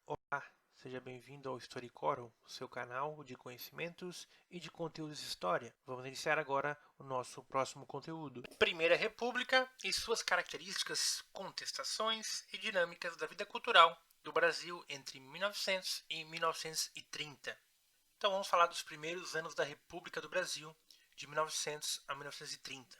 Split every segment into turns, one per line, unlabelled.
Olá, seja bem-vindo ao StoryCoral, seu canal de conhecimentos e de conteúdos de história. Vamos iniciar agora o nosso próximo conteúdo. Primeira República e suas características, contestações e dinâmicas da vida cultural do Brasil entre 1900 e 1930. Então vamos falar dos primeiros anos da República do Brasil, de 1900 a 1930.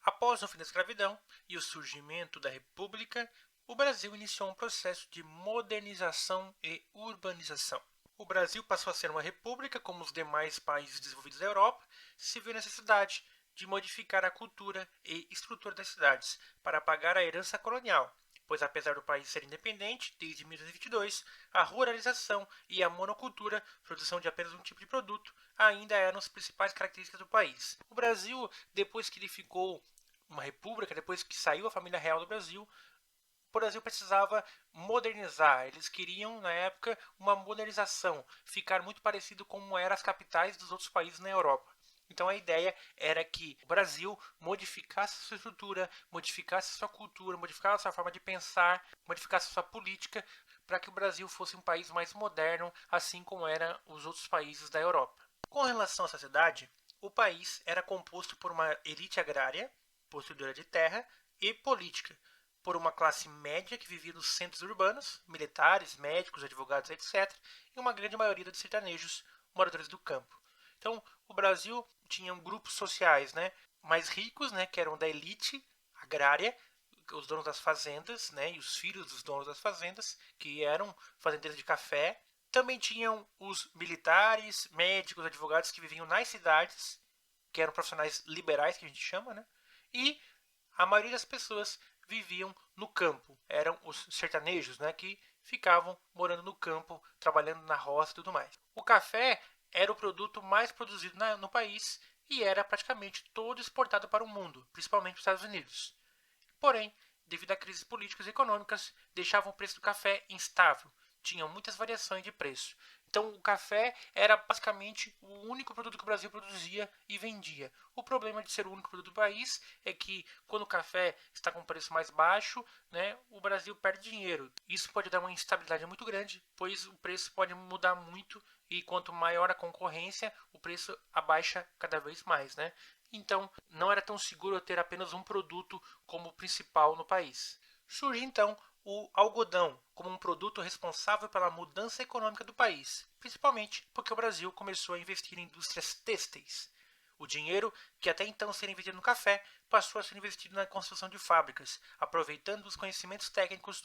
Após o fim da escravidão e o surgimento da República, o Brasil iniciou um processo de modernização e urbanização. O Brasil passou a ser uma república, como os demais países desenvolvidos da Europa, se viu a necessidade de modificar a cultura e estrutura das cidades para pagar a herança colonial, pois apesar do país ser independente desde 1922, a ruralização e a monocultura, produção de apenas um tipo de produto, ainda eram as principais características do país. O Brasil, depois que ele ficou uma república, depois que saiu a família real do Brasil, o Brasil precisava modernizar. Eles queriam, na época, uma modernização, ficar muito parecido com como eram as capitais dos outros países na Europa. Então a ideia era que o Brasil modificasse sua estrutura, modificasse sua cultura, modificasse sua forma de pensar, modificasse sua política, para que o Brasil fosse um país mais moderno, assim como eram os outros países da Europa. Com relação à sociedade, o país era composto por uma elite agrária, possuidora de terra, e política, por uma classe média que vivia nos centros urbanos, militares, médicos, advogados, etc., e uma grande maioria de sertanejos, moradores do campo. Então, o Brasil tinha grupos sociais, mais ricos, que eram da elite agrária, os donos das fazendas, e os filhos dos donos das fazendas, que eram fazendeiros de café. Também tinham os militares, médicos, advogados que viviam nas cidades, que eram profissionais liberais, que a gente chama, e a maioria das pessoas viviam no campo. Eram os sertanejos, que ficavam morando no campo, trabalhando na roça e tudo mais. O café era o produto mais produzido no país e era praticamente todo exportado para o mundo, principalmente para os Estados Unidos. Porém, devido a crises políticas e econômicas, deixavam o preço do café instável. Tinham muitas variações de preço. Então, o café era basicamente o único produto que o Brasil produzia e vendia. O problema de ser o único produto do país é que, quando o café está com um preço mais baixo, o Brasil perde dinheiro. Isso pode dar uma instabilidade muito grande, pois o preço pode mudar muito e quanto maior a concorrência, o preço abaixa cada vez mais. Então, não era tão seguro ter apenas um produto como principal no país. Surge então o algodão como um produto responsável pela mudança econômica do país, principalmente porque o Brasil começou a investir em indústrias têxteis. O dinheiro, que até então seria investido no café, passou a ser investido na construção de fábricas, aproveitando os conhecimentos técnicos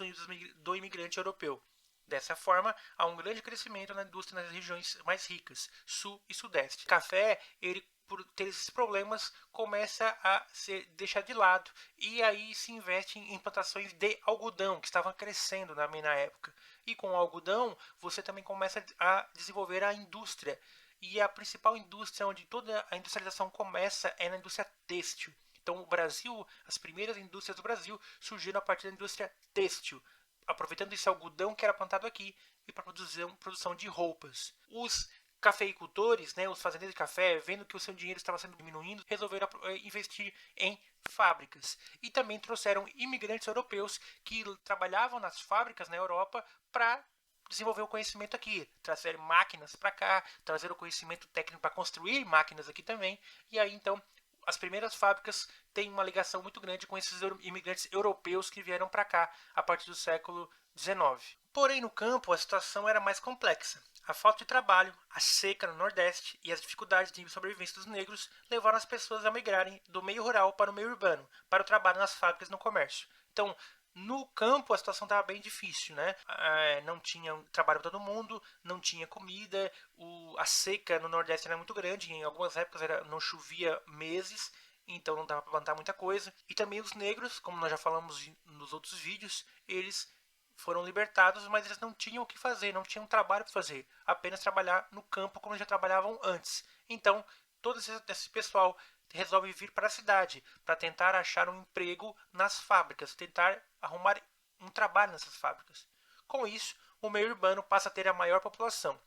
do imigrante europeu. Dessa forma, há um grande crescimento na indústria nas regiões mais ricas, sul e sudeste. O café, ele, por ter esses problemas, começa a ser deixado de lado e aí se investe em plantações de algodão que estavam crescendo na época. E com o algodão, você também começa a desenvolver a indústria. E a principal indústria onde toda a industrialização começa é na indústria têxtil. Então, o Brasil, as primeiras indústrias do Brasil surgiram a partir da indústria têxtil, aproveitando esse algodão que era plantado aqui e para produção de roupas. Os cafeicultores, os fazendeiros de café, vendo que o seu dinheiro estava sendo diminuindo, resolveram investir em fábricas. E também trouxeram imigrantes europeus que trabalhavam nas fábricas na Europa para desenvolver o conhecimento aqui, trazer máquinas para cá, trazer o conhecimento técnico para construir máquinas aqui também. E aí então as primeiras fábricas têm uma ligação muito grande com esses imigrantes europeus que vieram para cá a partir do século XIX. Porém, no campo, a situação era mais complexa. A falta de trabalho, a seca no Nordeste e as dificuldades de sobrevivência dos negros levaram as pessoas a migrarem do meio rural para o meio urbano, para o trabalho nas fábricas e no comércio. Então, no campo a situação estava bem difícil, não tinha trabalho para todo mundo, não tinha comida, a seca no Nordeste era muito grande, em algumas épocas não chovia meses, então não dava para plantar muita coisa. E também os negros, como nós já falamos nos outros vídeos, eles foram libertados, mas eles não tinham o que fazer, não tinham trabalho para fazer, apenas trabalhar no campo como já trabalhavam antes. Então, todo esse pessoal resolve vir para a cidade para tentar achar um emprego nas fábricas, tentar arrumar um trabalho nessas fábricas. Com isso, o meio urbano passa a ter a maior população,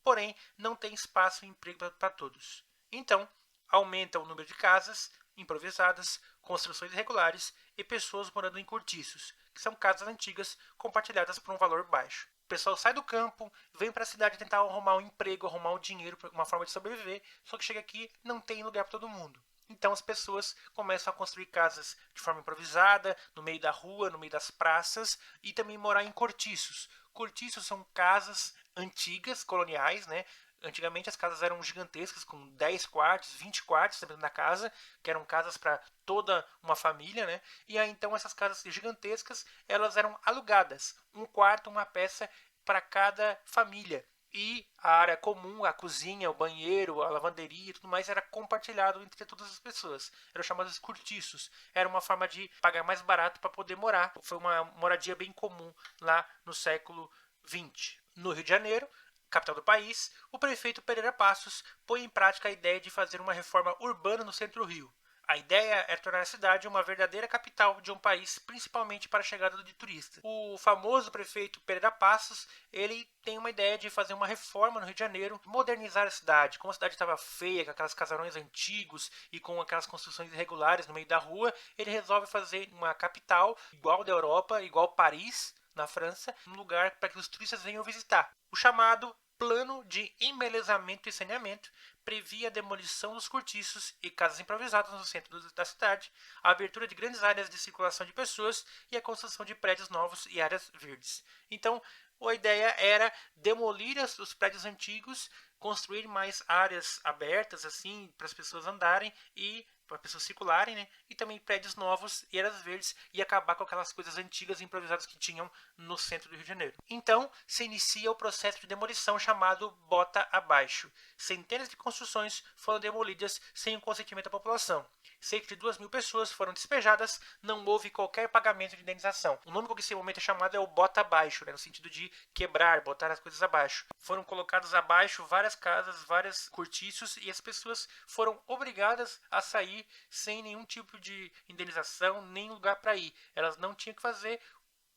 porém não tem espaço e emprego para todos. Então, aumenta o número de casas improvisadas, construções irregulares e pessoas morando em cortiços, que são casas antigas compartilhadas por um valor baixo. pessoal sai do campo, vem para a cidade tentar arrumar um emprego, arrumar um dinheiro, uma forma de sobreviver, só que chega aqui não tem lugar para todo mundo. Então as pessoas começam a construir casas de forma improvisada, no meio da rua, no meio das praças, e também morar em cortiços. Cortiços são casas antigas, coloniais, né? Antigamente as casas eram gigantescas, com 10 quartos, 20 quartos dentro da casa, que eram casas para toda uma família, né? E aí então essas casas gigantescas, elas eram alugadas, um quarto, uma peça para cada família. E a área comum, a cozinha, o banheiro, a lavanderia e tudo mais era compartilhado entre todas as pessoas. Eram chamados cortiços. Era uma forma de pagar mais barato para poder morar. Foi uma moradia bem comum lá no século XX. No Rio de Janeiro, capital do país, o prefeito Pereira Passos põe em prática a ideia de fazer uma reforma urbana no centro do Rio. A ideia é tornar a cidade uma verdadeira capital de um país, principalmente para a chegada de turistas. O famoso prefeito Pereira Passos, ele tem uma ideia de fazer uma reforma no Rio de Janeiro, modernizar a cidade. Como a cidade estava feia, com aquelas casarões antigos e com aquelas construções irregulares no meio da rua, ele resolve fazer uma capital igual da Europa, igual Paris, na França, um lugar para que os turistas venham visitar. O chamado Plano de Embelezamento e Saneamento previa a demolição dos cortiços e casas improvisadas no centro da cidade, a abertura de grandes áreas de circulação de pessoas e a construção de prédios novos e áreas verdes. Então, a ideia era demolir os prédios antigos, construir mais áreas abertas assim para as pessoas andarem e para as pessoas circularem, né? E também prédios novos e áreas verdes e acabar com aquelas coisas antigas e improvisadas que tinham no centro do Rio de Janeiro. Então, se inicia o processo de demolição chamado Bota Abaixo. Centenas de construções foram demolidas sem o consentimento da população. Cerca de 2.000 pessoas foram despejadas, não houve qualquer pagamento de indenização. O nome com que esse momento é chamado é o Bota Abaixo, né? No sentido de quebrar, botar as coisas abaixo. Foram colocados abaixo várias casas, vários cortiços e as pessoas foram obrigadas a sair sem nenhum tipo de indenização, nem lugar para ir. Elas não tinham que fazer,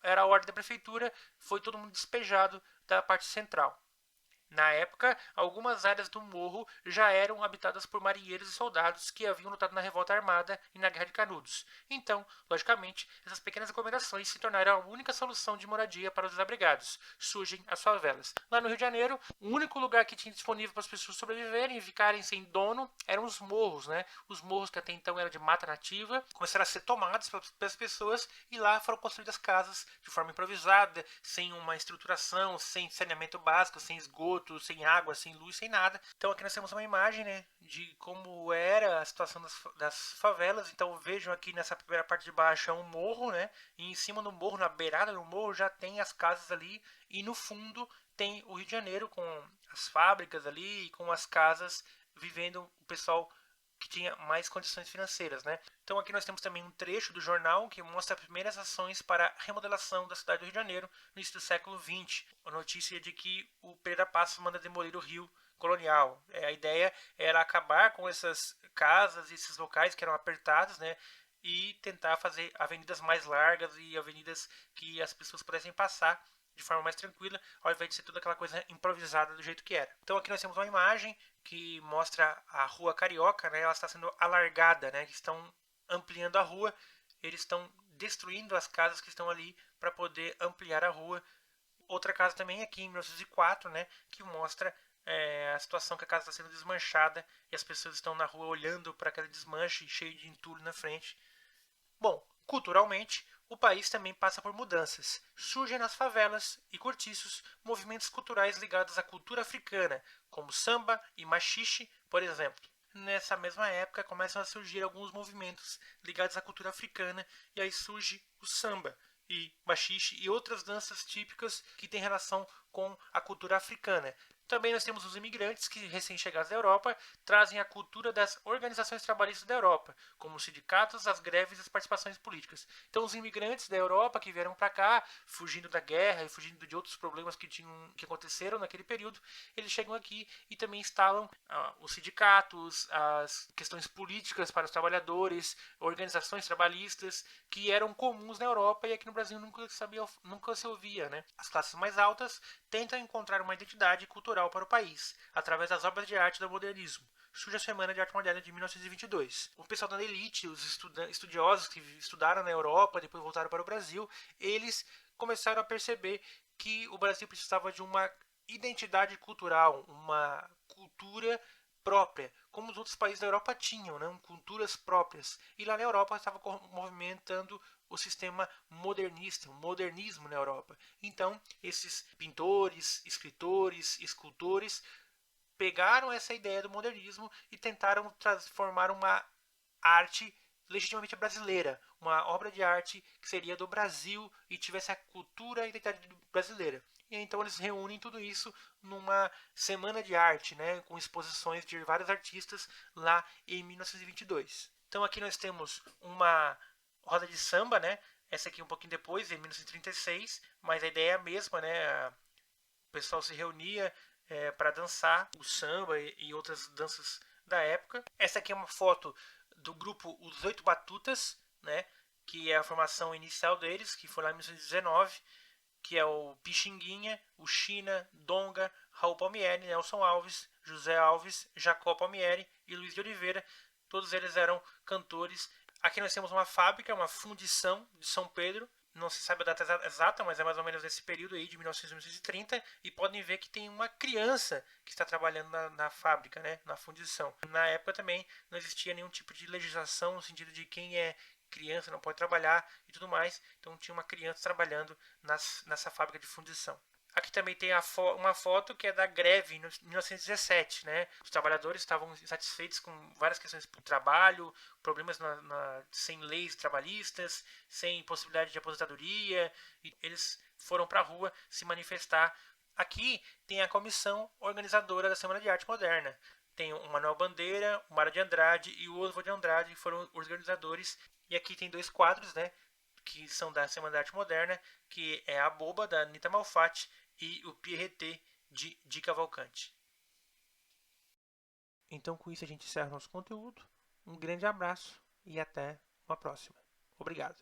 era a ordem da prefeitura, foi todo mundo despejado da parte central. Na época, algumas áreas do morro já eram habitadas por marinheiros e soldados que haviam lutado na revolta armada e na Guerra de Canudos. Então, logicamente, essas pequenas aglomerações se tornaram a única solução de moradia para os desabrigados. Surgem as favelas. Lá no Rio de Janeiro, o único lugar que tinha disponível para as pessoas sobreviverem e ficarem sem dono eram os morros, né? Os morros que até então eram de mata nativa, começaram a ser tomados pelas pessoas e lá foram construídas casas de forma improvisada, sem uma estruturação, sem saneamento básico, sem esgoto, sem água, sem luz, sem nada. Então aqui nós temos uma imagem, né, de como era a situação das favelas. Então vejam aqui nessa primeira parte de baixo é um morro, né, e em cima do morro, na beirada do morro, já tem as casas ali e no fundo tem o Rio de Janeiro com as fábricas ali e com as casas vivendo o pessoal que tinha mais condições financeiras, né? Então aqui nós temos também um trecho do jornal que mostra as primeiras ações para a remodelação da cidade do Rio de Janeiro no início do século XX. A notícia de que o Pereira Passos manda demolir o Rio colonial. A ideia era acabar com essas casas e esses locais que eram apertados, né? E tentar fazer avenidas mais largas e avenidas que as pessoas pudessem passar de forma mais tranquila, ao invés de ser toda aquela coisa improvisada do jeito que era. Então aqui nós temos uma imagem que mostra a rua Carioca, né? Ela está sendo alargada, né? Eles estão ampliando a rua, eles estão destruindo as casas que estão ali para poder ampliar a rua. Outra casa também aqui em 1904, né? Que mostra a situação que a casa está sendo desmanchada e as pessoas estão na rua olhando para aquele desmanche cheio de entulho na frente. Bom, culturalmente, o país também passa por mudanças. Surgem nas favelas e cortiços movimentos culturais ligados à cultura africana, como samba e machixe, por exemplo. Nessa mesma época começam a surgir alguns movimentos ligados à cultura africana e aí surge o samba e machixe e outras danças típicas que têm relação com a cultura africana. Também nós temos os imigrantes que, recém-chegados da Europa, trazem a cultura das organizações trabalhistas da Europa, como os sindicatos, as greves e as participações políticas. Então, os imigrantes da Europa que vieram para cá, fugindo da guerra e fugindo de outros problemas que aconteceram naquele período, eles chegam aqui e também instalam os sindicatos, as questões políticas para os trabalhadores, organizações trabalhistas que eram comuns na Europa e aqui no Brasil nunca se ouvia, né? As classes mais altas tentam encontrar uma identidade cultural para o país, através das obras de arte do modernismo. Surge a Semana de Arte Moderna de 1922. O pessoal da elite, os estudiosos que estudaram na Europa, depois voltaram para o Brasil, eles começaram a perceber que o Brasil precisava de uma identidade cultural, uma cultura própria, como os outros países da Europa tinham, né? Culturas próprias. E lá na Europa estava movimentando o sistema modernista, o modernismo na Europa. Então, esses pintores, escritores, escultores pegaram essa ideia do modernismo e tentaram transformar uma arte legitimamente brasileira, uma obra de arte que seria do Brasil e tivesse a cultura e identidade brasileira. E então eles reúnem tudo isso numa semana de arte, né, com exposições de vários artistas lá em 1922. Então aqui nós temos uma roda de samba, né? Essa aqui um pouquinho depois, em 1936, mas a ideia é a mesma, né? O pessoal se reunia para dançar o samba e outras danças da época. Essa aqui é uma foto do grupo Os Oito Batutas, né, que é a formação inicial deles, que foi lá em 1919, que é o Pixinguinha, o China, Donga, Raul Palmieri, Nelson Alves, José Alves, Jacó Palmieri e Luiz de Oliveira. Todos eles eram cantores. Aqui nós temos uma fábrica, uma fundição de São Pedro. Não se sabe a data exata, mas é mais ou menos nesse período aí, de 1900 a 1930. E podem ver que tem uma criança que está trabalhando na fábrica, né, na fundição. Na época também não existia nenhum tipo de legislação no sentido de quem é criança não pode trabalhar e tudo mais. Então tinha uma criança trabalhando nessa fábrica de fundição. Aqui também tem uma foto que é da greve em 1917, né? Os trabalhadores estavam insatisfeitos com várias questões do trabalho, problemas sem leis trabalhistas, sem possibilidade de aposentadoria, e eles foram para a rua se manifestar. Aqui tem a comissão organizadora da Semana de Arte Moderna. Tem o Manuel Bandeira, o Mário de Andrade e o Oswald de Andrade, que foram os organizadores. E aqui tem dois quadros, né? Que são da Semana de Arte Moderna, que é a Boba, da Anita Malfatti, e o Pierreté, de Cavalcante. Então, com isso, a gente encerra nosso conteúdo. Um grande abraço e até uma próxima. Obrigado.